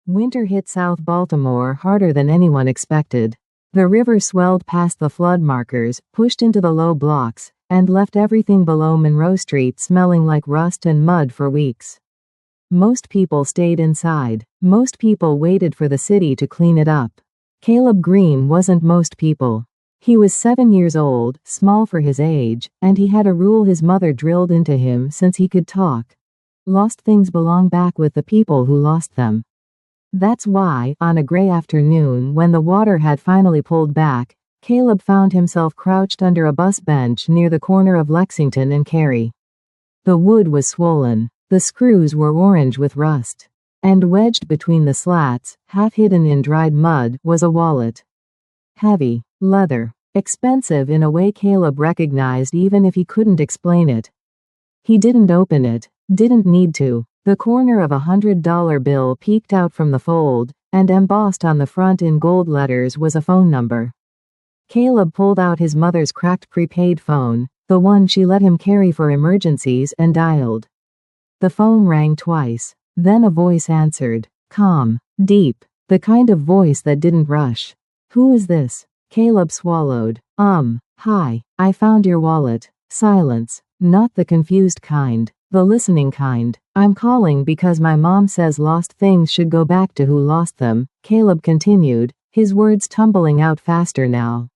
Winter hit South Baltimore harder than anyone expected. The river swelled past the flood markers, pushed into the low blocks, and left everything below Monroe Street smelling like rust and mud for weeks. Most people stayed inside. Most people waited for the city to clean it up. Caleb Green wasn't most people. He was 7 years old, small for his age, and he had a rule his mother drilled into him since he could talk. Lost things belong back with the people who lost them. That's why, on a gray afternoon when the water had finally pulled back, Caleb found himself crouched under a bus bench near the corner of Lexington and Cary. The wood was swollen. The screws were orange with rust. And wedged between the slats, half hidden in dried mud, was a wallet. Heavy. Leather. Expensive in a way Caleb recognized even if he couldn't explain it. He didn't open it. Didn't need to. The corner of a $100 bill peeked out from the fold, and embossed on the front in gold letters was a phone number. Caleb pulled out his mother's cracked prepaid phone, the one she let him carry for emergencies, and dialed. The phone rang twice. Then a voice answered. Calm. Deep. The kind of voice that didn't rush. Who is this? Caleb swallowed. Hi. I found your wallet. Silence. Not the confused kind. The listening kind. I'm calling because my mom says lost things should go back to who lost them, Caleb continued, his words tumbling out faster now.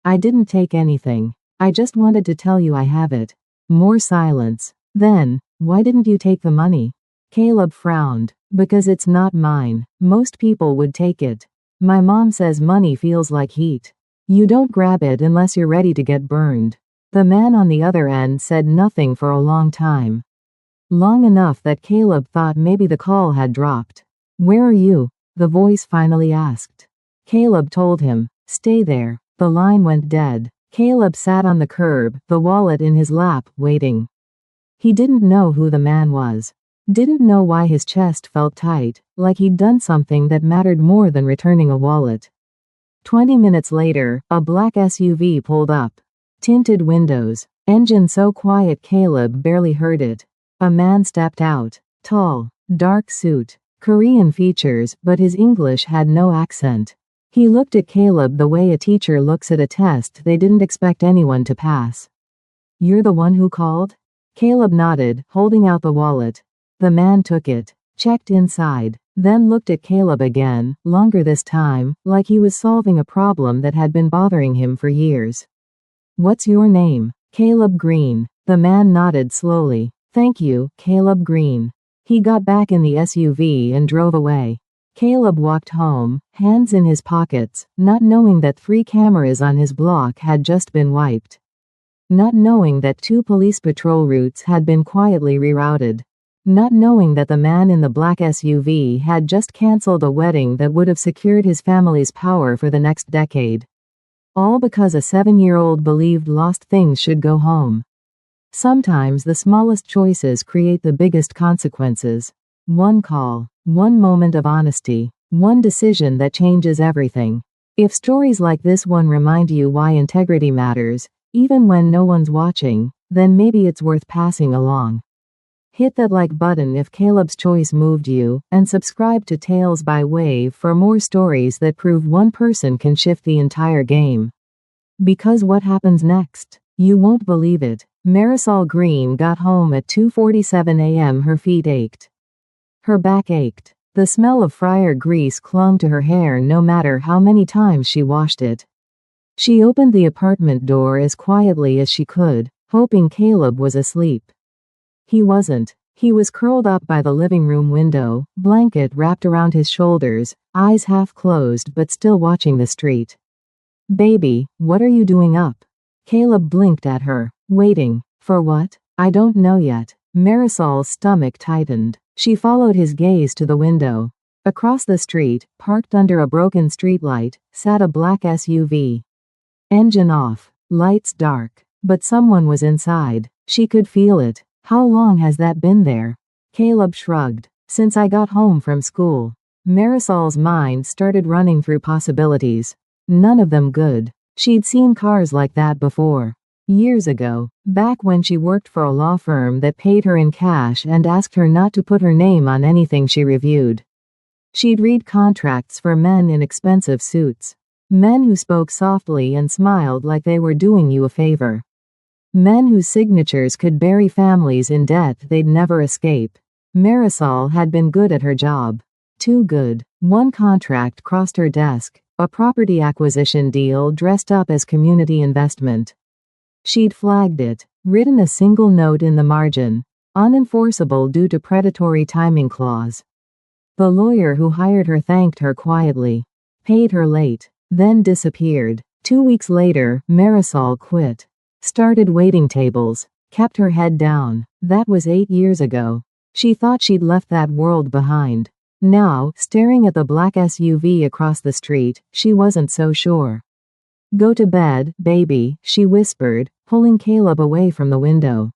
I didn't take anything. I just wanted to tell you I have it. More silence. Then, why didn't you take the money? Caleb frowned. Because it's not mine. Most people would take it. My mom says money feels like heat. You don't grab it unless you're ready to get burned. The man on the other end said nothing for a long time. Long enough that Caleb thought maybe the call had dropped. Where are you? The voice finally asked. Caleb told him. Stay there. The line went dead. Caleb sat on the curb, the wallet in his lap, waiting. He didn't know who the man was. Didn't know why his chest felt tight, like he'd done something that mattered more than returning a wallet. 20 minutes later, a black SUV pulled up. Tinted windows. Engine so quiet Caleb barely heard it. A man stepped out. Tall. Dark suit. Korean features, but his English had no accent. He looked at Caleb the way a teacher looks at a test they didn't expect anyone to pass. You're the one who called? Caleb nodded, holding out the wallet. The man took it. Checked inside. Then looked at Caleb again, longer this time, like he was solving a problem that had been bothering him for years. What's your name? Caleb Green. The man nodded slowly. Thank you, Caleb Green. He got back in the SUV and drove away. Caleb walked home, hands in his pockets, not knowing that 3 cameras on his block had just been wiped. Not knowing that 2 police patrol routes had been quietly rerouted. Not knowing that the man in the black SUV had just canceled a wedding that would have secured his family's power for the next decade. All because a 7-year-old believed lost things should go home. Sometimes the smallest choices create the biggest consequences. One call, one moment of honesty, one decision that changes everything. If stories like this one remind you why integrity matters, even when no one's watching, then maybe it's worth passing along. Hit that like button if Caleb's choice moved you, and subscribe to Tales by Wave for more stories that prove one person can shift the entire game. Because what happens next? You won't believe it. Marisol Green got home at 2:47 a.m. Her feet ached. Her back ached. The smell of fryer grease clung to her hair no matter how many times she washed it. She opened the apartment door as quietly as she could, hoping Caleb was asleep. He wasn't. He was curled up by the living room window, blanket wrapped around his shoulders, eyes half closed but still watching the street. Baby, what are you doing up? Caleb blinked at her. Waiting. For what? I don't know yet. Marisol's stomach tightened. She followed his gaze to the window. Across the street, parked under a broken streetlight, sat a black SUV. Engine off. Lights dark. But someone was inside. She could feel it. How long has that been there? Caleb shrugged. Since I got home from school. Marisol's mind started running through possibilities. None of them good. She'd seen cars like that before. Years ago, back when she worked for a law firm that paid her in cash and asked her not to put her name on anything she reviewed. She'd read contracts for men in expensive suits. Men who spoke softly and smiled like they were doing you a favor. Men whose signatures could bury families in debt they'd never escape. Marisol had been good at her job. Too good. One contract crossed her desk, a property acquisition deal dressed up as community investment. She'd flagged it, written a single note in the margin, unenforceable due to predatory timing clause. The lawyer who hired her thanked her quietly, paid her late, then disappeared. 2 weeks later, Marisol quit. Started waiting tables, kept her head down. That was 8 years ago. She thought she'd left that world behind. Now, staring at the black SUV across the street, she wasn't so sure. Go to bed, baby, she whispered, pulling Caleb away from the window.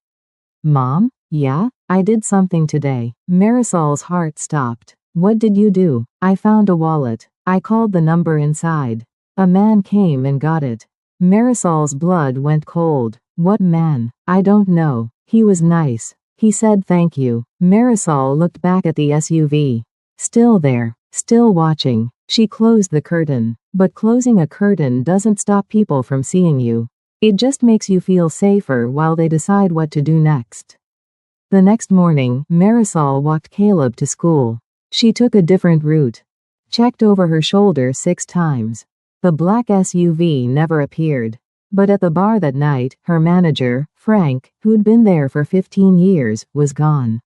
Mom? Yeah? I did something today. Marisol's heart stopped. What did you do? I found a wallet. I called the number inside. A man came and got it. Marisol's blood went cold. What man? I don't know. He was nice. He said thank you. Marisol looked back at the SUV. Still there. Still watching. She closed the curtain. But closing a curtain doesn't stop people from seeing you. It just makes you feel safer while they decide what to do next. The next morning, Marisol walked Caleb to school. She took a different route. Checked over her shoulder 6 times. The black SUV never appeared. But at the bar that night, her manager, Frank, who'd been there for 15 years, was gone.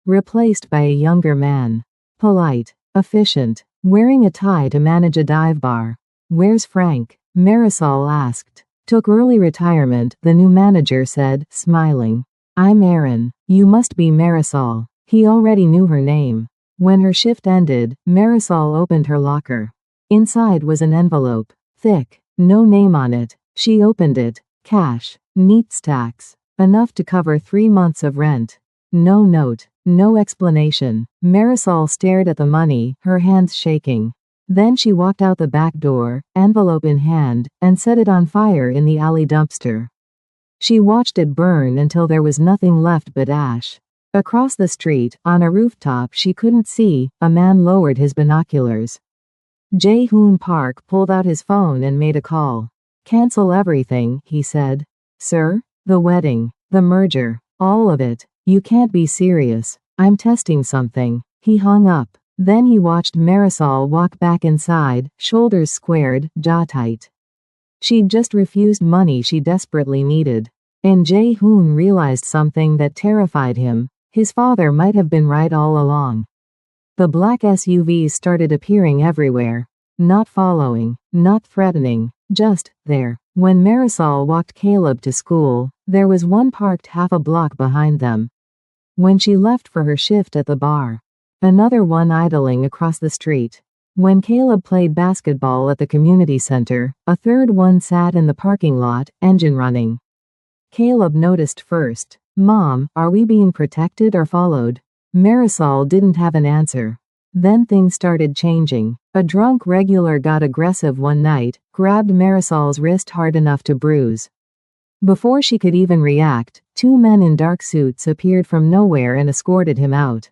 Replaced by a younger man. Polite, efficient, wearing a tie to manage a dive bar. Where's Frank? Marisol asked. Took early retirement, the new manager said, smiling. I'm Aaron. You must be Marisol. He already knew her name. When her shift ended, Marisol opened her locker. Inside was an envelope. Thick. No name on it. She opened it. Cash. Neat stacks. Enough to cover 3 months of rent. No note. No explanation. Marisol stared at the money, her hands shaking. Then she walked out the back door, envelope in hand, and set it on fire in the alley dumpster. She watched it burn until there was nothing left but ash. Across the street, on a rooftop she couldn't see, a man lowered his binoculars. Jae-hoon Park pulled out his phone and made a call. Cancel everything, he said. Sir? The wedding. The merger. All of it. You can't be serious. I'm testing something. He hung up. Then he watched Marisol walk back inside, shoulders squared, jaw tight. She'd just refused money she desperately needed. And Jae-hoon realized something that terrified him. His father might have been right all along. The black SUVs started appearing everywhere. Not following, not threatening, just there. When Marisol walked Caleb to school, there was one parked half a block behind them. When she left for her shift at the bar, another one idling across the street. When Caleb played basketball at the community center, a third one sat in the parking lot, engine running. Caleb noticed first. Mom, are we being protected or followed? Marisol didn't have an answer. Then things started changing. A drunk regular got aggressive one night, grabbed Marisol's wrist hard enough to bruise. Before she could even react, 2 men in dark suits appeared from nowhere and escorted him out.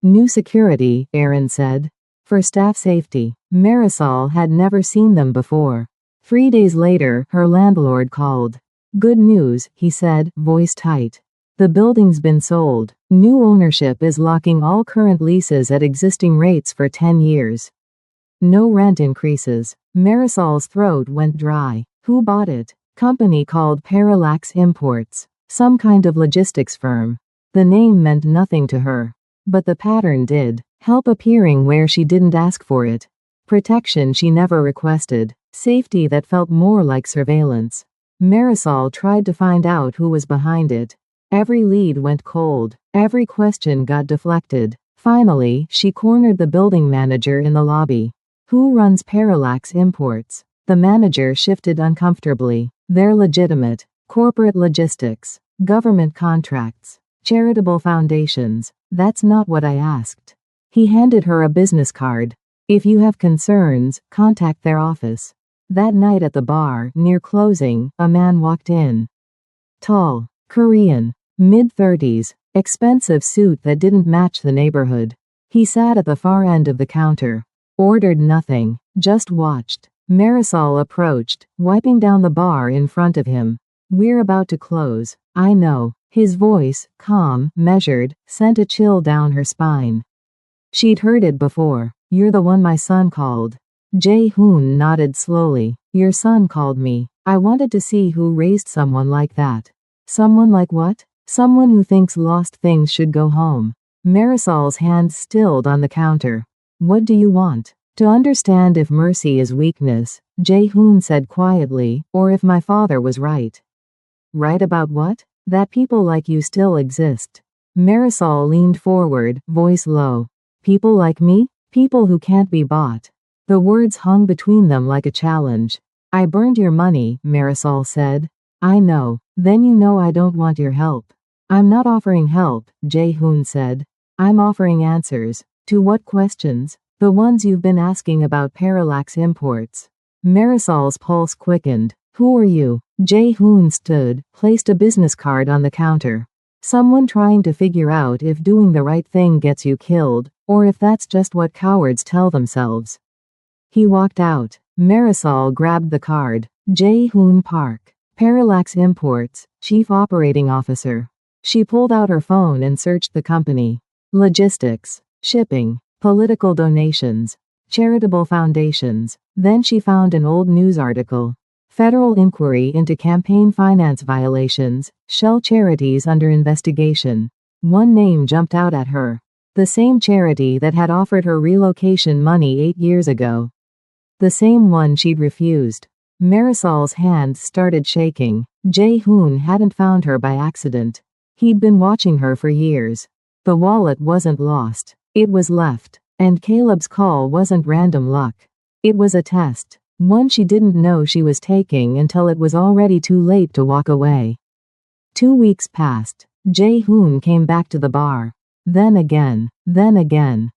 New security, Aaron said. For staff safety. Marisol had never seen them before. 3 days later, her landlord called. Good news, he said, voice tight. The building's been sold. New ownership is locking all current leases at existing rates for 10 years. No rent increases. Marisol's throat went dry. Who bought it? Company called Parallax Imports. Some kind of logistics firm. The name meant nothing to her. But the pattern did. Help appearing where she didn't ask for it. Protection she never requested. Safety that felt more like surveillance. Marisol tried to find out who was behind it. Every lead went cold. Every question got deflected. Finally, she cornered the building manager in the lobby. Who runs Parallax Imports? The manager shifted uncomfortably. They're legitimate. Corporate logistics. Government contracts. Charitable foundations. That's not what I asked. He handed her a business card. If you have concerns, contact their office. That night at the bar, near closing, a man walked in. Tall. Korean. Mid-30s. Expensive suit that didn't match the neighborhood. He sat at the far end of the counter. Ordered nothing, just watched. Marisol approached, wiping down the bar in front of him. We're about to close. I know. His voice, calm, measured, sent a chill down her spine. She'd heard it before. You're the one my son called. Jae-hoon nodded slowly. Your son called me. I wanted to see who raised someone like that. Someone like what? Someone who thinks lost things should go home. Marisol's hand stilled on the counter. What do you want? To understand if mercy is weakness, Jae-hoon said quietly, or if my father was right. Right about what? That people like you still exist. Marisol leaned forward, voice low. People like me? People who can't be bought. The words hung between them like a challenge. I burned your money, Marisol said. I know. Then you know I don't want your help. I'm not offering help, Jae-hoon said. I'm offering answers. To what questions? The ones you've been asking about Parallax imports. Marisol's pulse quickened. Who are you? Jae-hoon stood, placed a business card on the counter. Someone trying to figure out if doing the right thing gets you killed, or if that's just what cowards tell themselves. He walked out. Marisol grabbed the card. Jae-hoon Park. Parallax Imports, Chief Operating Officer. She pulled out her phone and searched the company. Logistics, shipping, political donations, charitable foundations. Then she found an old news article. Federal inquiry into campaign finance violations, Shell charities under investigation. One name jumped out at her. The same charity that had offered her relocation money 8 years ago. The same one she'd refused. Marisol's hands started shaking. Jae-hoon hadn't found her by accident. He'd been watching her for years. The wallet wasn't lost. It was left. And Caleb's call wasn't random luck. It was a test. One she didn't know she was taking until it was already too late to walk away. 2 weeks passed. Jae-hoon came back to the bar. Then again.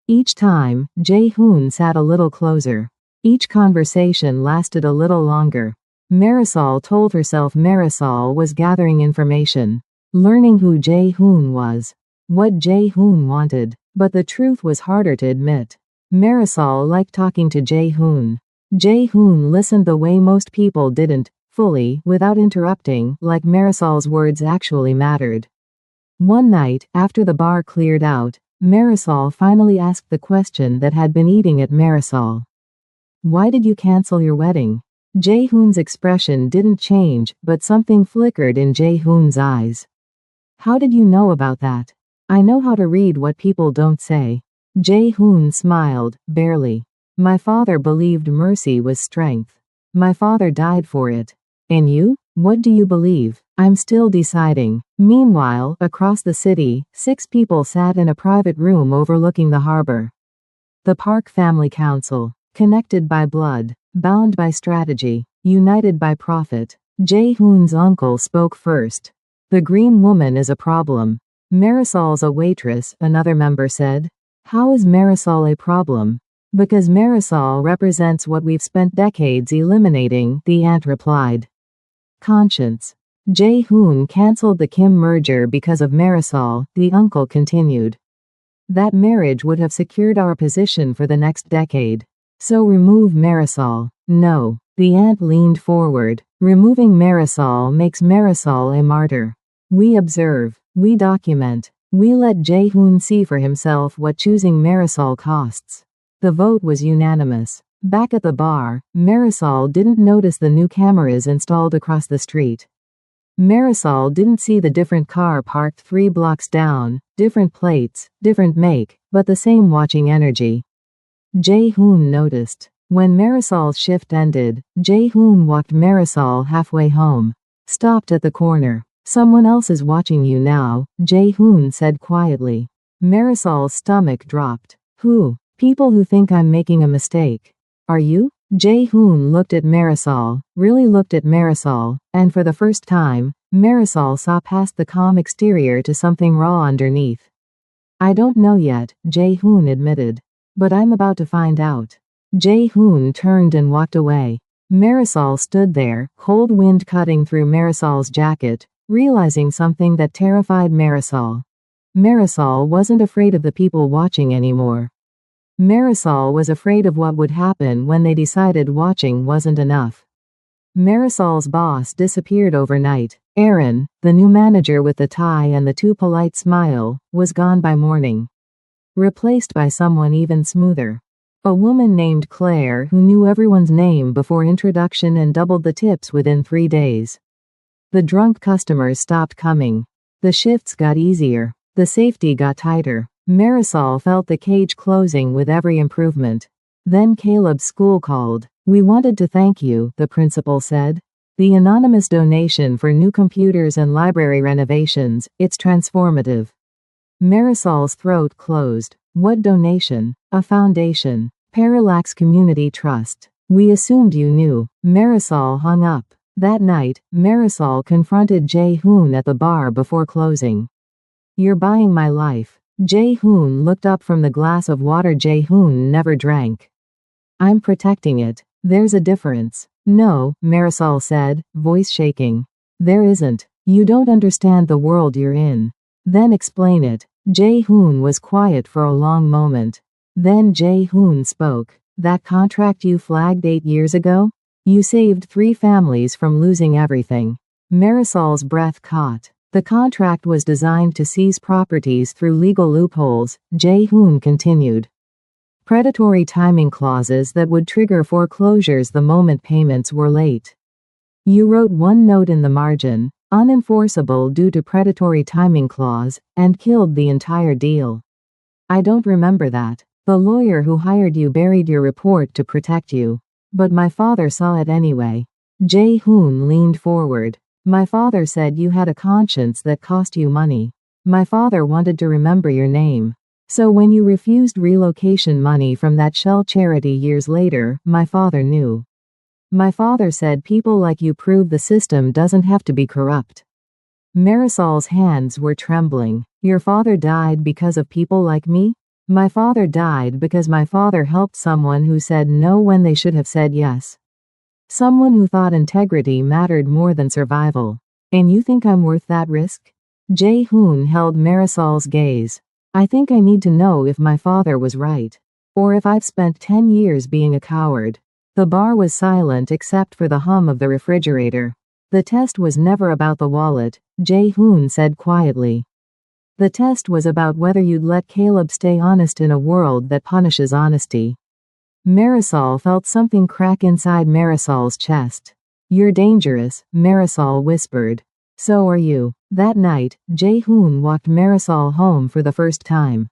Each time, Jae-hoon sat a little closer. Each conversation lasted a little longer. Marisol told herself Marisol was gathering information. Learning who Jae-hoon was. What Jae-hoon wanted. But the truth was harder to admit. Marisol liked talking to Jae-hoon. Jae-hoon listened the way most people didn't, fully, without interrupting, like Marisol's words actually mattered. One night, after the bar cleared out, Marisol finally asked the question that had been eating at Marisol. Why did you cancel your wedding? Jae-hoon's expression didn't change, but something flickered in Jae-hoon's eyes. How did you know about that? I know how to read what people don't say. Jae-hoon smiled, barely. My father believed mercy was strength. My father died for it. And you? What do you believe? I'm still deciding. Meanwhile, across the city, 6 people sat in a private room overlooking the harbor. The Park Family Council. Connected by blood. Bound by strategy. United by profit. Jae-hoon's uncle spoke first. The green woman is a problem. Marisol's a waitress, another member said. How is Marisol a problem? Because Marisol represents what we've spent decades eliminating, the aunt replied. Conscience. Jae-hoon cancelled the Kim merger because of Marisol, the uncle continued. That marriage would have secured our position for the next decade. So remove Marisol. No. The aunt leaned forward. Removing Marisol makes Marisol a martyr. We observe. We document. We let Jae-hoon see for himself what choosing Marisol costs. The vote was unanimous. Back at the bar, Marisol didn't notice the new cameras installed across the street. Marisol didn't see the different car parked 3 blocks down, different plates, different make, but the same watching energy. Jae-hoon noticed. When Marisol's shift ended, Jae-hoon walked Marisol halfway home. Stopped at the corner. Someone else is watching you now, Jae-hoon said quietly. Marisol's stomach dropped. Who? People who think I'm making a mistake. Are you? Jae-hoon looked at Marisol, really looked at Marisol, and for the first time, Marisol saw past the calm exterior to something raw underneath. I don't know yet, Jae-hoon admitted. But I'm about to find out. Jae-hoon turned and walked away. Marisol stood there, cold wind cutting through Marisol's jacket, realizing something that terrified Marisol. Marisol wasn't afraid of the people watching anymore. Marisol was afraid of what would happen when they decided watching wasn't enough. Marisol's boss disappeared overnight. Aaron, the new manager with the tie and the too polite smile, was gone by morning. Replaced by someone even smoother. A woman named Claire who knew everyone's name before introduction and doubled the tips within 3 days. The drunk customers stopped coming. The shifts got easier. The safety got tighter. Marisol felt the cage closing with every improvement. Then Caleb's school called. "We wanted to thank you," the principal said. "The anonymous donation for new computers and library renovations, it's transformative." Marisol's throat closed. "What donation?" "A foundation. Parallax Community Trust. We assumed you knew." Marisol hung up. That night, Marisol confronted Jae-hoon at the bar before closing. "You're buying my life." Jae-hoon looked up from the glass of water Jae-hoon never drank. "I'm protecting it. There's a difference." "No," Marisol said, voice shaking. "There isn't. You don't understand the world you're in." "Then explain it." Jae-hoon was quiet for a long moment. Then Jae-hoon spoke. "That contract you flagged 8 years ago? You saved 3 families from losing everything." Marisol's breath caught. "The contract was designed to seize properties through legal loopholes," Jae-hoon continued. "Predatory timing clauses that would trigger foreclosures the moment payments were late. You wrote one note in the margin, unenforceable due to predatory timing clause, and killed the entire deal." "I don't remember that. The lawyer who hired you buried your report to protect you. But my father saw it anyway." Jae-hoon leaned forward. "My father said you had a conscience that cost you money. My father wanted to remember your name. So when you refused relocation money from that shell charity years later, my father knew. My father said people like you prove the system doesn't have to be corrupt." Marisol's hands were trembling. "Your father died because of people like me?" "My father died because my father helped someone who said no when they should have said yes. Someone who thought integrity mattered more than survival. And you think I'm worth that risk?" Jae-hoon held Marisol's gaze. "I think I need to know if my father was right. Or if I've spent 10 years being a coward." The bar was silent except for the hum of the refrigerator. "The test was never about the wallet," Jae-hoon said quietly. "The test was about whether you'd let Caleb stay honest in a world that punishes honesty." Marisol felt something crack inside Marisol's chest. "You're dangerous," Marisol whispered. "So are you." That night, Jae-hoon walked Marisol home for the first time.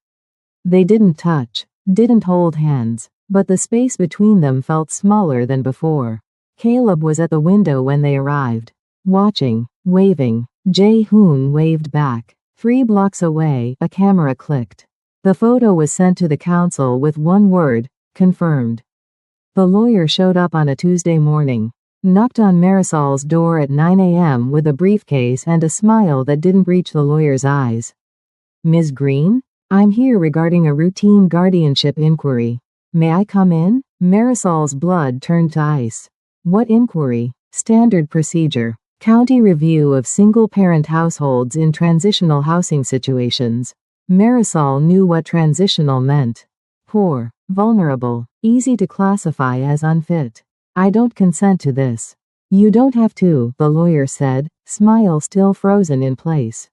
They didn't touch, didn't hold hands, but the space between them felt smaller than before. Caleb was at the window when they arrived. Watching, waving. Jae-hoon waved back. 3 blocks away, a camera clicked. The photo was sent to the council with one word: confirmed. The lawyer showed up on a Tuesday morning. Knocked on Marisol's door at 9 a.m. with a briefcase and a smile that didn't reach the lawyer's eyes. "Ms. Green? I'm here regarding a routine guardianship inquiry. May I come in?" Marisol's blood turned to ice. "What inquiry?" "Standard procedure. County review of single-parent households in transitional housing situations." Marisol knew what transitional meant. Poor, vulnerable, easy to classify as unfit. "I don't consent to this." "You don't have to," the lawyer said, smile still frozen in place.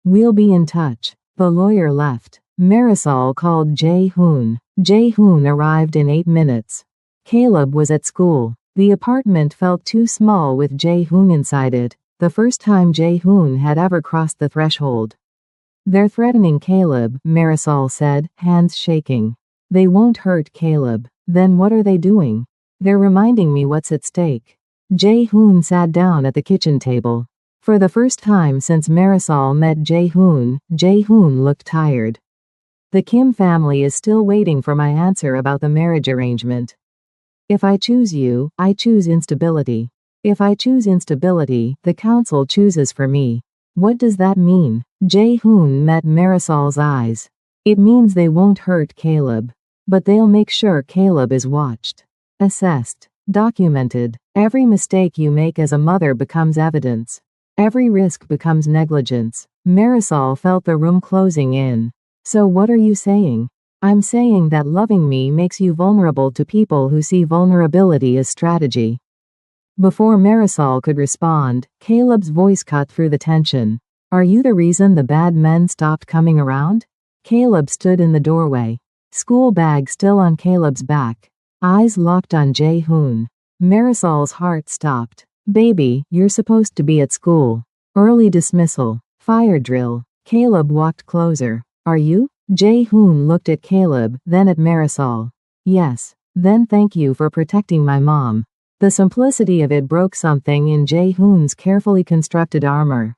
"We'll be in touch." The lawyer left. Marisol called Jae-hoon. Jae-hoon arrived in 8 minutes. Caleb was at school. The apartment felt too small with Jae-hoon inside it, the first time Jae-hoon had ever crossed the threshold. "They're threatening Caleb," Marisol said, hands shaking. "They won't hurt Caleb." "Then what are they doing?" "They're reminding me what's at stake." Jae-hoon sat down at the kitchen table. For the first time since Marisol met Jae-hoon, Jae-hoon looked tired. "The Kim family is still waiting for my answer about the marriage arrangement. If I choose you, I choose instability. If I choose instability, the council chooses for me." "What does that mean?" Jae-hoon met Marisol's eyes. "It means they won't hurt Caleb. But they'll make sure Caleb is watched. Assessed. Documented. Every mistake you make as a mother becomes evidence. Every risk becomes negligence. Marisol felt the room closing in. So what are you saying? I'm saying that loving me makes you vulnerable to people who see vulnerability as strategy. Before Marisol could respond, Caleb's voice cut through the tension. Are you the reason the bad men stopped coming around? Caleb stood in the doorway. School bag still on Caleb's back. Eyes locked on Jae-hoon. Marisol's heart stopped. Baby, you're supposed to be at school. Early dismissal. Fire drill. Caleb walked closer. Are you? Jae-hoon looked at Caleb, then at Marisol. Yes. Then thank you for protecting my mom. The simplicity of it broke something in Jae-hoon's carefully constructed armor.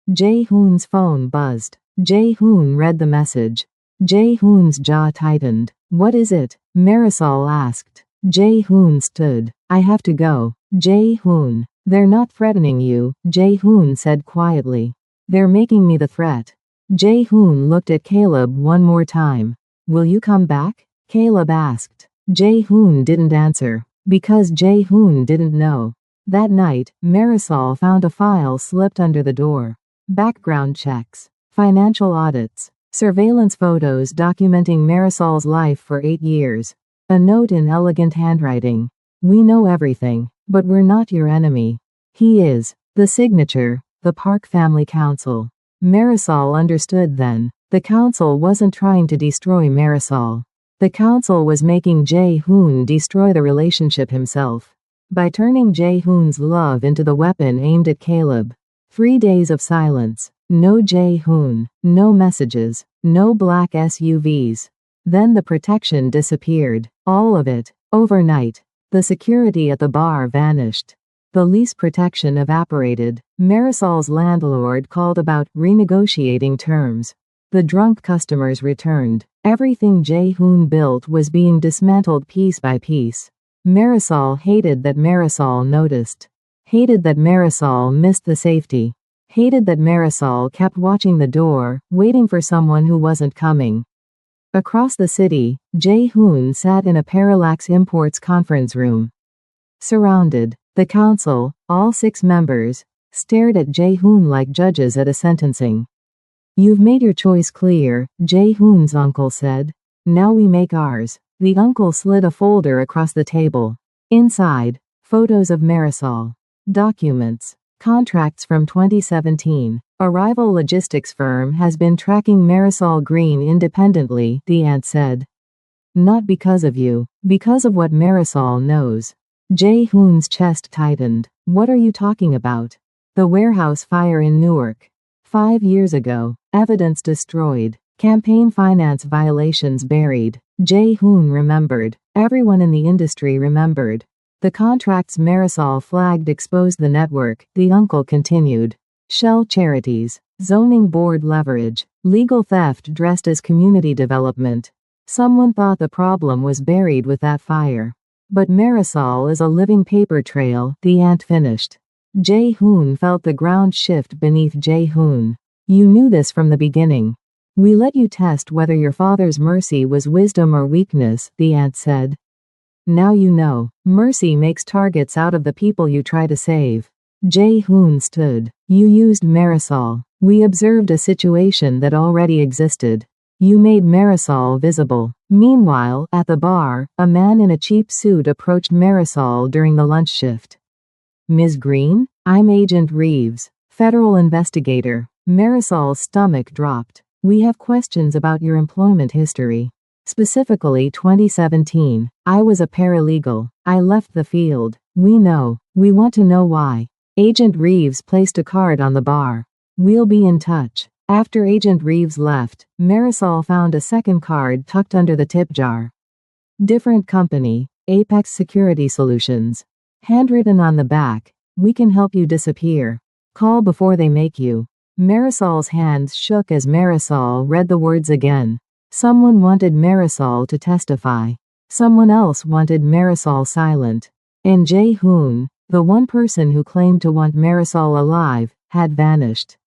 Jae-hoon's phone buzzed. Jae-hoon read the message. Jae-hoon's jaw tightened. What is it? Marisol asked. Jae-hoon stood. I have to go. Jae-hoon. They're not threatening you, Jae-hoon said quietly. They're making me the threat. Jae-hoon looked at Caleb one more time. Will you come back? Caleb asked. Jae-hoon didn't answer. Because Jae-hoon didn't know. That night, Marisol found a file slipped under the door. Background checks. Financial audits. Surveillance photos documenting Marisol's life for 8 years. A note in elegant handwriting. We know everything, but we're not your enemy. He is. The signature. The Park Family Council. Marisol understood then. The council wasn't trying to destroy Marisol. The council was making Jae-hoon destroy the relationship himself. By turning Jae-hoon's love into the weapon aimed at Caleb. 3 days of silence. No Jae-hoon. No messages. No black SUVs. Then the protection disappeared. All of it. Overnight. The security at the bar vanished. The lease protection evaporated. Marisol's landlord called about renegotiating terms. The drunk customers returned. Everything Jae-hoon built was being dismantled piece by piece. Marisol hated that Marisol noticed. Hated that Marisol missed the safety. Hated that Marisol kept watching the door, waiting for someone who wasn't coming. Across the city, Jae-hoon sat in a Parallax Imports conference room. Surrounded, the council, all 6 members, stared at Jae-hoon like judges at a sentencing. You've made your choice clear, Jae-hoon's uncle said. Now we make ours. The uncle slid a folder across the table. Inside, photos of Marisol. Documents. Contracts from 2017. A rival logistics firm has been tracking Marisol Green independently, the aunt said. Not because of you. Because of what Marisol knows. Jae-hoon's chest tightened. What are you talking about? The warehouse fire in Newark. 5 years ago. Evidence destroyed. Campaign finance violations buried. Jae-hoon remembered. Everyone in the industry remembered. The contracts Marisol flagged exposed the network, the uncle continued. Shell charities. Zoning board leverage. Legal theft dressed as community development. Someone thought the problem was buried with that fire. But Marisol is a living paper trail, the aunt finished. Jae-hoon felt the ground shift beneath Jae-hoon. You knew this from the beginning. We let you test whether your father's mercy was wisdom or weakness, the aunt said. Now you know. Mercy makes targets out of the people you try to save. Jae-hoon stood. You used Marisol. We observed a situation that already existed. You made Marisol visible. Meanwhile, at the bar, a man in a cheap suit approached Marisol during the lunch shift. Ms. Green? I'm Agent Reeves, federal investigator. Marisol's stomach dropped. We have questions about your employment history. Specifically 2017. I was a paralegal. I left the field. We know. We want to know why. Agent Reeves placed a card on the bar. We'll be in touch. After Agent Reeves left, Marisol found a second card tucked under the tip jar. Different company, Apex Security Solutions. Handwritten on the back, we can help you disappear. Call before they make you. Marisol's hands shook as Marisol read the words again. Someone wanted Marisol to testify. Someone else wanted Marisol silent. And Jae-hoon, the one person who claimed to want Marisol alive, had vanished.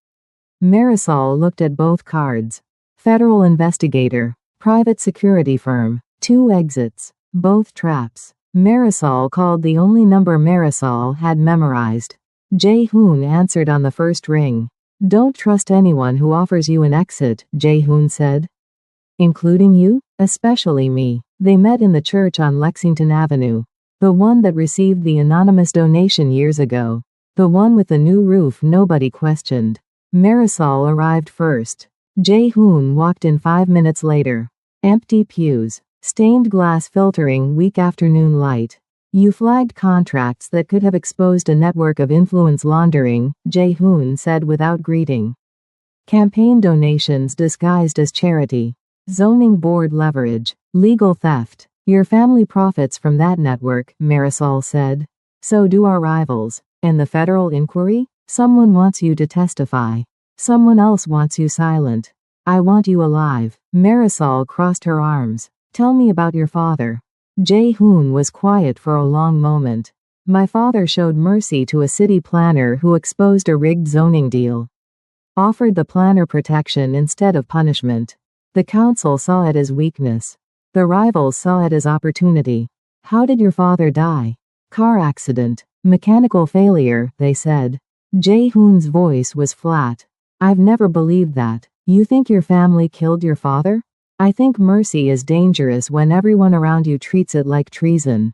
Marisol looked at both cards. Federal investigator. Private security firm. 2 exits. Both traps. Marisol called the only number Marisol had memorized. Jae-hoon answered on the first ring. Don't trust anyone who offers you an exit, Jae-hoon said. Including you? Especially me. They met in the church on Lexington Avenue. The one that received the anonymous donation years ago. The one with the new roof nobody questioned. Marisol arrived first. Jae-hoon walked in 5 minutes later. Empty pews. Stained glass filtering weak afternoon light. You flagged contracts that could have exposed a network of influence laundering, Jae-hoon said without greeting. Campaign donations disguised as charity. Zoning board leverage. Legal theft. Your family profits from that network, Marisol said. So do our rivals. And the federal inquiry? Someone wants you to testify. Someone else wants you silent. I want you alive. Marisol crossed her arms. Tell me about your father. Jae-hoon was quiet for a long moment. My father showed mercy to a city planner who exposed a rigged zoning deal. Offered the planner protection instead of punishment. The council saw it as weakness. The rivals saw it as opportunity. How did your father die? Car accident. Mechanical failure, they said. Jae-hoon's voice was flat. I've never believed that. You think your family killed your father? I think mercy is dangerous when everyone around you treats it like treason.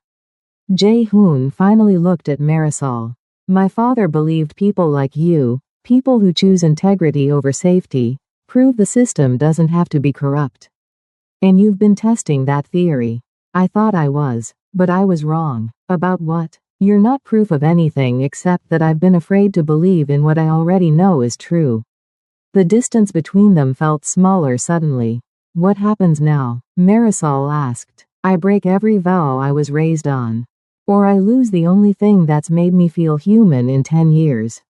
Jae-hoon finally looked at Marisol. My father believed people like you, people who choose integrity over safety, prove the system doesn't have to be corrupt. And you've been testing that theory. I thought I was, but I was wrong. About what? You're not proof of anything except that I've been afraid to believe in what I already know is true. The distance between them felt smaller suddenly. What happens now? Marisol asked. I break every vow I was raised on. Or I lose the only thing that's made me feel human in 10 years.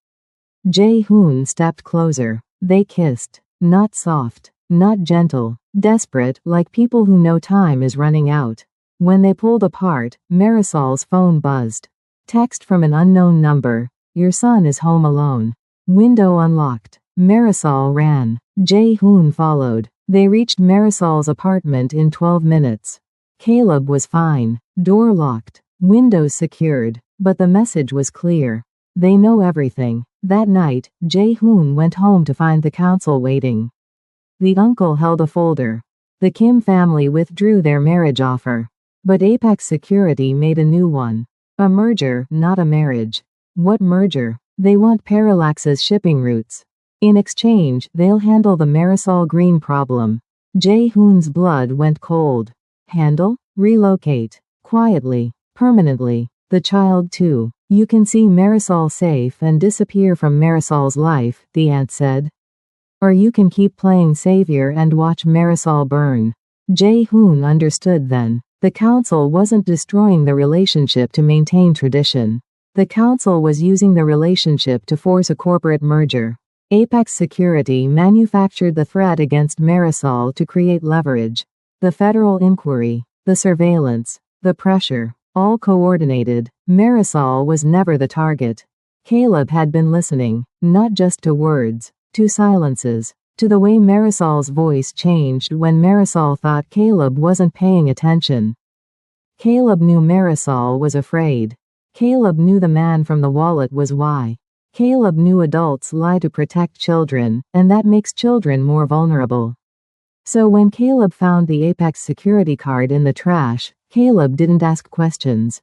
Jae-hoon stepped closer. They kissed. Not soft. Not gentle. Desperate, like people who know time is running out. When they pulled apart, Marisol's phone buzzed. Text from an unknown number. Your son is home alone. Window unlocked. Marisol ran. Jae-hoon followed. They reached Marisol's apartment in 12 minutes. Caleb was fine. Door locked. Windows secured. But the message was clear. They know everything. That night, Jae-hoon went home to find the council waiting. The uncle held a folder. The Kim family withdrew their marriage offer. But Apex Security made a new one. A merger, not a marriage. What merger? They want Parallax's shipping routes. In exchange, they'll handle the Marisol Green problem. Jae-hoon's blood went cold. Handle? Relocate. Quietly. Permanently. The child too. You can see Marisol safe and disappear from Marisol's life, the aunt said. Or you can keep playing savior and watch Marisol burn. Jae-hoon understood then. The council wasn't destroying the relationship to maintain tradition. The council was using the relationship to force a corporate merger. Apex Security manufactured the threat against Marisol to create leverage. The federal inquiry, the surveillance, the pressure, all coordinated. Marisol was never the target. Caleb had been listening, not just to words, to silences, to the way Marisol's voice changed when Marisol thought Caleb wasn't paying attention. Caleb knew Marisol was afraid. Caleb knew the man from the wallet was why. Caleb knew adults lie to protect children, and that makes children more vulnerable. So when Caleb found the Apex Security card in the trash, Caleb didn't ask questions.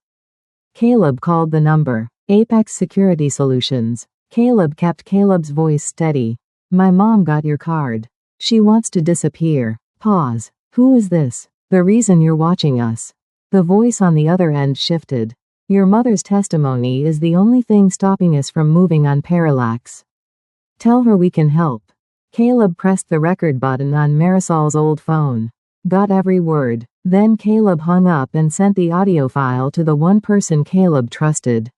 Caleb called the number. Apex Security Solutions. Caleb kept Caleb's voice steady. My mom got your card. She wants to disappear. Pause. Who is this? The reason you're watching us. The voice on the other end shifted. Your mother's testimony is the only thing stopping us from moving on Parallax. Tell her we can help. Caleb pressed the record button on Marisol's old phone. Got every word. Then Caleb hung up and sent the audio file to the one person Caleb trusted.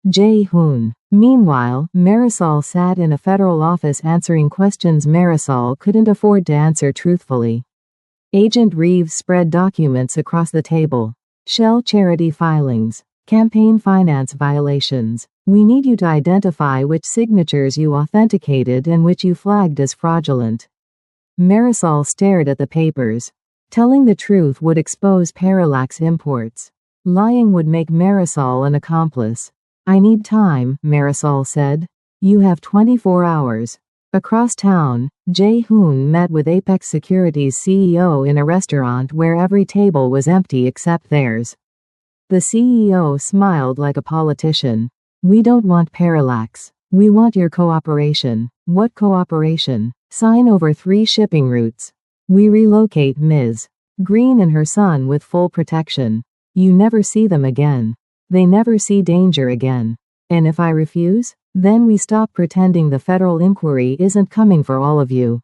Jae-hoon. Meanwhile, Marisol sat in a federal office answering questions Marisol couldn't afford to answer truthfully. Agent Reeves spread documents across the table. Shell charity filings. Campaign finance violations. We need you to identify which signatures you authenticated and which you flagged as fraudulent. Marisol stared at the papers. Telling the truth would expose Parallax imports. Lying would make Marisol an accomplice. I need time, Marisol said. You have 24 hours. Across town, Jae-hoon met with Apex Securities CEO in a restaurant where every table was empty except theirs. The CEO smiled like a politician. "We don't want parallax. We want your cooperation." "What cooperation?" "Sign over 3 shipping routes. We relocate Ms. Green and her son with full protection. You never see them again. They never see danger again. And if I refuse, then we stop pretending the federal inquiry isn't coming for all of you."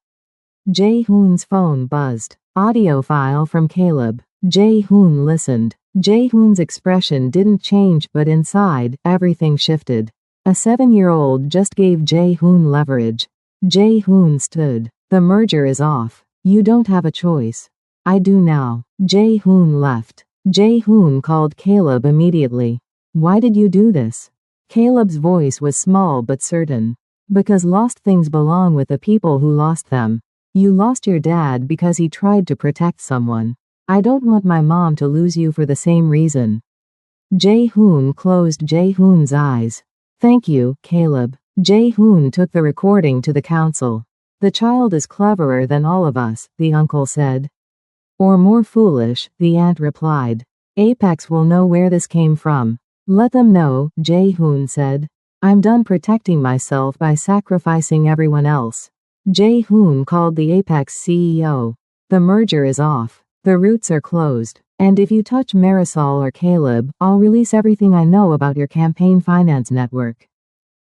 Jae-hoon's phone buzzed. Audio file from Caleb. Jae-hoon listened. Jae-hoon's expression didn't change, but inside, everything shifted. A 7-year-old just gave Jae-hoon leverage. Jae-hoon stood. "The merger is off. You don't have a choice." "I do now." Jae-hoon left. Jae-hoon called Caleb immediately. "Why did you do this?" Caleb's voice was small but certain. "Because lost things belong with the people who lost them. You lost your dad because he tried to protect someone. I don't want my mom to lose you for the same reason." Jae-hoon closed Jae-hoon's eyes. "Thank you, Caleb." Jae-hoon took the recording to the council. "The child is cleverer than all of us," the uncle said. "Or more foolish," the aunt replied. "Apex will know where this came from." "Let them know," Jae-hoon said. "I'm done protecting myself by sacrificing everyone else." Jae-hoon called the Apex CEO. "The merger is off. The routes are closed. And if you touch Marisol or Caleb, I'll release everything I know about your campaign finance network.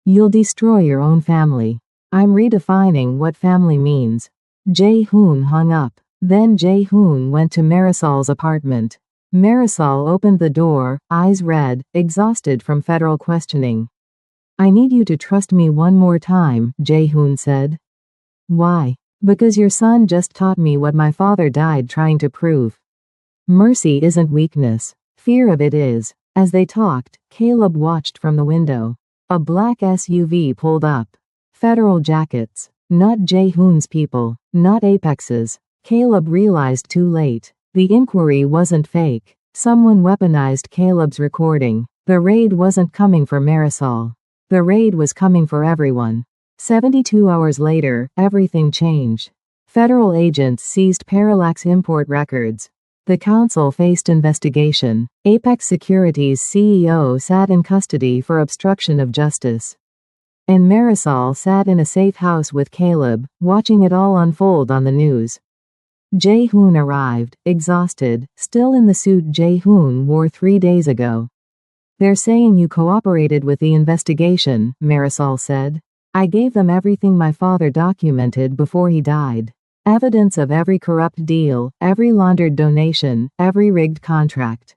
You'll destroy your own family. I'm redefining what family means." Jae-hoon hung up. Then Jae-hoon went to Marisol's apartment. Marisol opened the door, eyes red, exhausted from federal questioning. "I need you to trust me one more time," Jae-hoon said. "Why?" "Because your son just taught me what my father died trying to prove. Mercy isn't weakness. Fear of it is." As they talked, Caleb watched from the window. A black SUV pulled up. Federal jackets. Not Jae-hoon's people. Not Apex's. Caleb realized too late. The inquiry wasn't fake. Someone weaponized Caleb's recording. The raid wasn't coming for Marisol. The raid was coming for everyone. 72 hours later, everything changed. Federal agents seized Parallax import records. The council faced investigation. Apex Securities CEO sat in custody for obstruction of justice. And Marisol sat in a safe house with Caleb, watching it all unfold on the news. Jae-hoon arrived, exhausted, still in the suit Jae-hoon wore 3 days ago. "They're saying you cooperated with the investigation," Marisol said. "I gave them everything my father documented before he died. Evidence of every corrupt deal, every laundered donation, every rigged contract.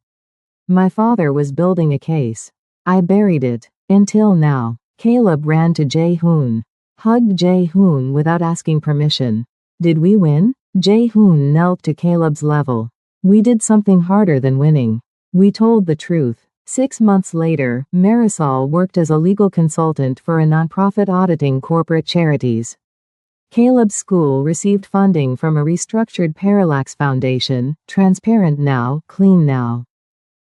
My father was building a case. I buried it. Until now." Caleb ran to Jae-hoon. Hugged Jae-hoon without asking permission. "Did we win?" Jae-hoon knelt to Caleb's level. "We did something harder than winning. We told the truth." 6 months later, Marisol worked as a legal consultant for a nonprofit auditing corporate charities. Caleb's school received funding from a restructured Parallax Foundation, transparent now, clean now.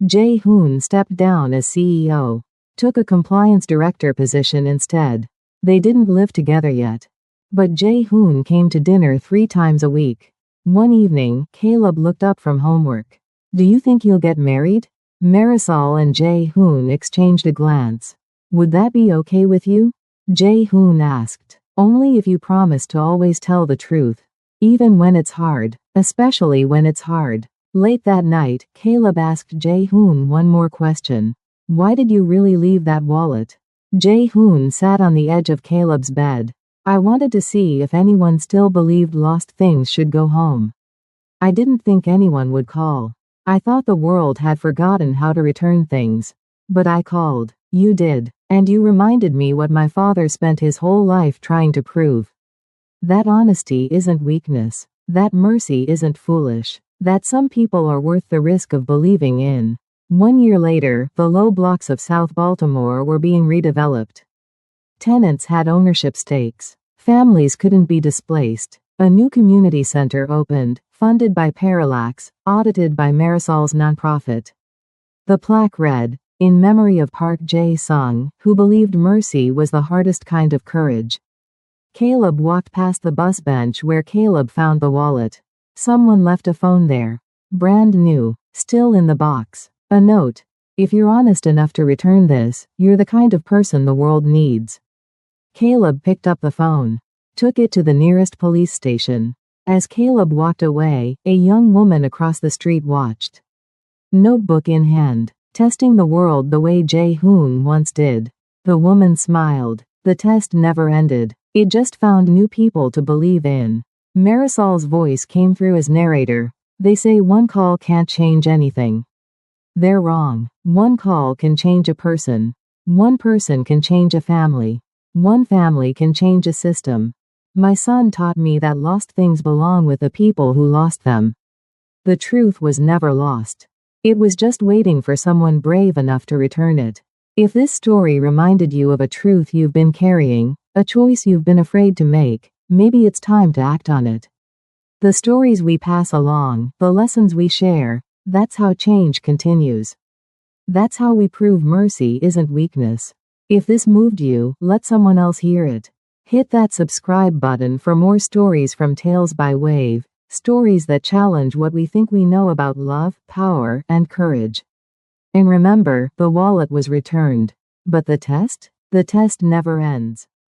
Jae-hoon stepped down as CEO. Took a compliance director position instead. They didn't live together yet. But Jae-hoon came to dinner 3 times a week. One evening, Caleb looked up from homework. "Do you think you'll get married?" Marisol and Jae-hoon exchanged a glance. "Would that be okay with you?" Jae-hoon asked. "Only if you promise to always tell the truth. Even when it's hard. Especially when it's hard." Late that night, Caleb asked Jae-hoon one more question. "Why did you really leave that wallet?" Jae-hoon sat on the edge of Caleb's bed. "I wanted to see if anyone still believed lost things should go home. I didn't think anyone would call. I thought the world had forgotten how to return things. But I called. You did. And you reminded me what my father spent his whole life trying to prove. That honesty isn't weakness. That mercy isn't foolish. That some people are worth the risk of believing in." 1 year later, the low blocks of South Baltimore were being redeveloped. Tenants had ownership stakes. Families couldn't be displaced. A new community center opened, funded by Parallax, audited by Marisol's nonprofit. The plaque read, "In memory of Park Jae-sung, who believed mercy was the hardest kind of courage." Caleb walked past the bus bench where Caleb found the wallet. Someone left a phone there. Brand new, still in the box. A note. If you're honest enough to return this, you're the kind of person the world needs. Caleb picked up the phone. Took it to the nearest police station. As Caleb walked away, a young woman across the street watched. Notebook in hand, testing the world the way Jae-hoon once did. The woman smiled. The test never ended. It just found new people to believe in. Marisol's voice came through as narrator. They say one call can't change anything. They're wrong. One call can change a person. One person can change a family. One family can change a system. My son taught me that lost things belong with the people who lost them. The truth was never lost. It was just waiting for someone brave enough to return it. If this story reminded you of a truth you've been carrying, a choice you've been afraid to make, maybe it's time to act on it. The stories we pass along, the lessons we share, that's how change continues. That's how we prove mercy isn't weakness. If this moved you, let someone else hear it. Hit that subscribe button for more stories from Tales by Wave, stories that challenge what we think we know about love, power, and courage. And remember, the wallet was returned. But the test? The test never ends.